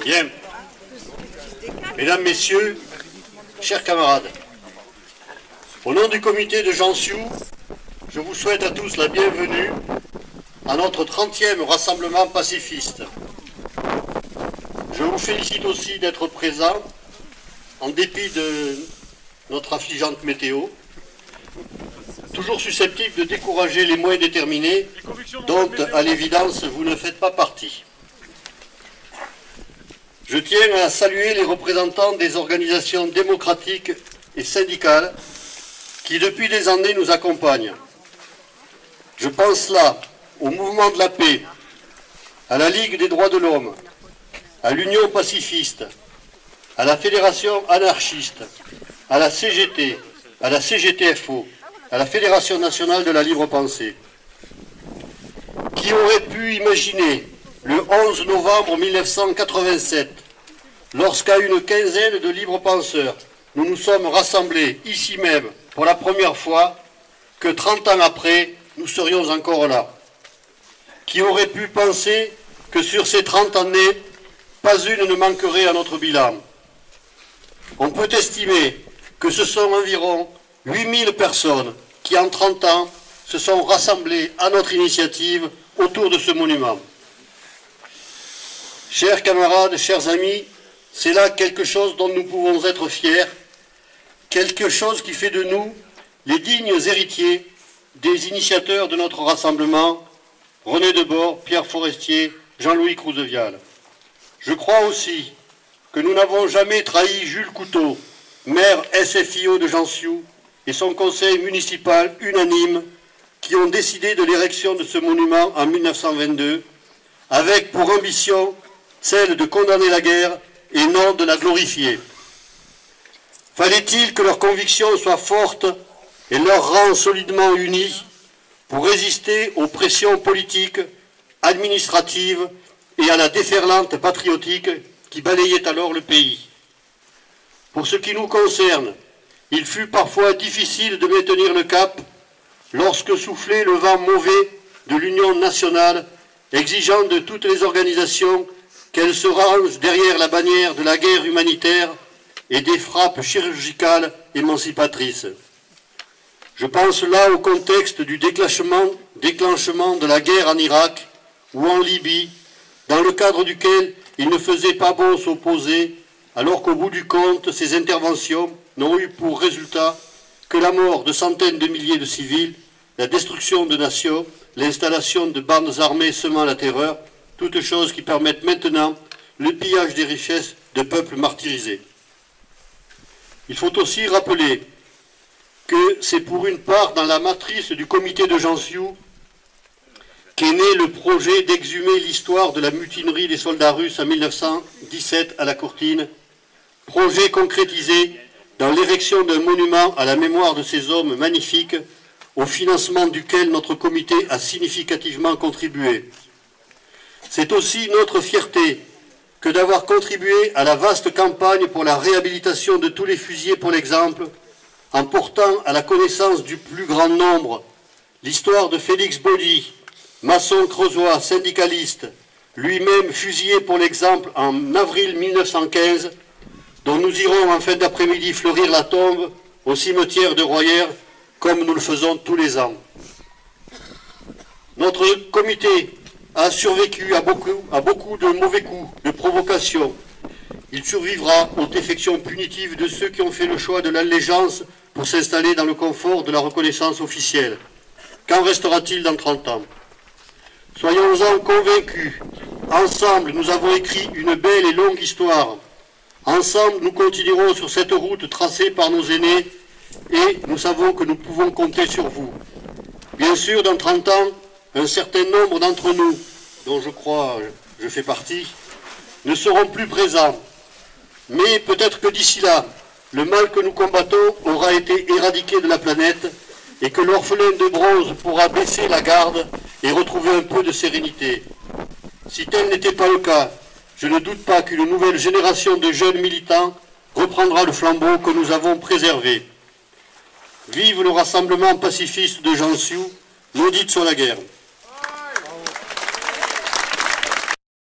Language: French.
Bien. Mesdames, Messieurs, chers camarades, au nom du comité de Jansiu, je vous souhaite à tous la bienvenue à notre 30e rassemblement pacifiste. Je vous félicite aussi d'être présents, en dépit de notre affligeante météo, toujours susceptible de décourager les moins déterminés, dont, à l'évidence, vous ne faites pas partie. Je tiens à saluer les représentants des organisations démocratiques et syndicales qui, depuis des années, nous accompagnent. Je pense là au Mouvement de la Paix, à la Ligue des droits de l'homme, à l'Union pacifiste, à la Fédération anarchiste, à la CGT, à la CGTFO, à la Fédération nationale de la libre pensée. Qui aurait pu imaginer, le 11 novembre 1987, lorsqu'à une quinzaine de libres penseurs, nous nous sommes rassemblés ici même pour la première fois, que 30 ans après, nous serions encore là. Qui aurait pu penser que sur ces 30 années, pas une ne manquerait à notre bilan? On peut estimer que ce sont environ 8000 personnes qui, en 30 ans, se sont rassemblées à notre initiative autour de ce monument. Chers camarades, chers amis, c'est là quelque chose dont nous pouvons être fiers, quelque chose qui fait de nous les dignes héritiers des initiateurs de notre rassemblement, René Debord, Pierre Forestier, Jean-Louis Crousevial. Je crois aussi que nous n'avons jamais trahi Jules Couteau, maire SFIO de Jansiu, et son conseil municipal unanime qui ont décidé de l'érection de ce monument en 1922, avec pour ambition celle de condamner la guerre et non de la glorifier. Fallait-il que leurs convictions soient fortes et leurs rangs solidement unis pour résister aux pressions politiques, administratives et à la déferlante patriotique qui balayait alors le pays. Pour ce qui nous concerne, il fut parfois difficile de maintenir le cap lorsque soufflait le vent mauvais de l'Union nationale, exigeant de toutes les organisations qu'elles se rangent derrière la bannière de la guerre humanitaire et des frappes chirurgicales émancipatrices. Je pense là au contexte du déclenchement de la guerre en Irak ou en Libye, dans le cadre duquel il ne faisait pas bon s'opposer, alors qu'au bout du compte, ces interventions n'ont eu pour résultat que la mort de centaines de milliers de civils, la destruction de nations, l'installation de bandes armées semant la terreur, toutes choses qui permettent maintenant le pillage des richesses de peuples martyrisés. Il faut aussi rappeler que c'est pour une part dans la matrice du comité de Jansiu qu'est né le projet d'exhumer l'histoire de la mutinerie des soldats russes en 1917 à la Courtine, projet concrétisé dans l'érection d'un monument à la mémoire de ces hommes magnifiques, au financement duquel notre comité a significativement contribué. C'est aussi notre fierté que d'avoir contribué à la vaste campagne pour la réhabilitation de tous les fusillés pour l'exemple, en portant à la connaissance du plus grand nombre l'histoire de Félix Baudy, maçon creusois, syndicaliste, lui-même fusillé pour l'exemple en avril 1915, dont nous irons en fin d'après-midi fleurir la tombe au cimetière de Royères, comme nous le faisons tous les ans. Notre comité a survécu à beaucoup de mauvais coups, de provocations. Il survivra aux défections punitives de ceux qui ont fait le choix de l'allégeance pour s'installer dans le confort de la reconnaissance officielle. Qu'en restera-t-il dans 30 ans? Soyons-en convaincus. Ensemble, nous avons écrit une belle et longue histoire. Ensemble, nous continuerons sur cette route tracée par nos aînés et nous savons que nous pouvons compter sur vous. Bien sûr, dans 30 ans, un certain nombre d'entre nous, dont je crois je fais partie, ne seront plus présents. Mais peut-être que d'ici là, le mal que nous combattons aura été éradiqué de la planète et que l'orphelin de bronze pourra baisser la garde et retrouver un peu de sérénité. Si tel n'était pas le cas, je ne doute pas qu'une nouvelle génération de jeunes militants reprendra le flambeau que nous avons préservé. Vive le rassemblement pacifiste de Jansiu, maudite sur la guerre.